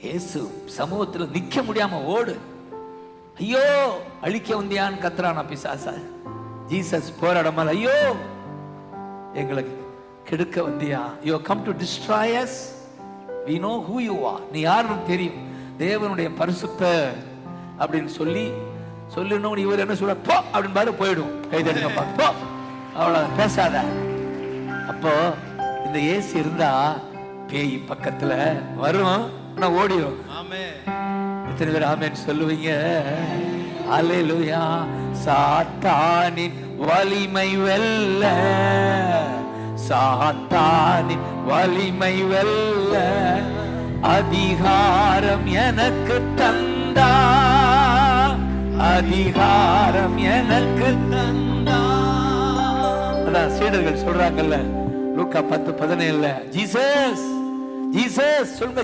இயேசு சமூகத்துல நிக்க முடியாம ஓடு. ஐயோ அழிக்க வந்தியான்னு கத்துறானா பிசாசா. ஜீசஸ் போராடமா, ஐயோ எங்களை கெடுக்க வந்தியா, you come to destroy us, we know who you are, நீ யாருன்னு தெரியும், தேவனுடைய பரிசுத்த அப்படின்னு சொல்லணும். இவர் என்ன சொல்ற, போ அப்படின்னு பாரு, போயிடும். கைதடுங்கப்பா, போ, அவ்வளவு பேசாத. அப்போ இந்த இயேசு இருந்தா பேய் பக்கத்துல வரும், நான் ஓடிடும். எத்தனை பேர் ஆமென் சொல்லுவீங்க? அல்லேலூயா. சாத்தானின் வலிமை வெல்ல, சாத்தானின் வலிமை வெல்ல அதிகாரம் எனக்கு தந்தா, அதிகாரம் எனக்கு தந்தா. அதான் சீடர்கள் சொல்றாங்கல்ல லூக்கா 10:17, ஜீசஸ் ஜீசஸ் சொல்லுங்க,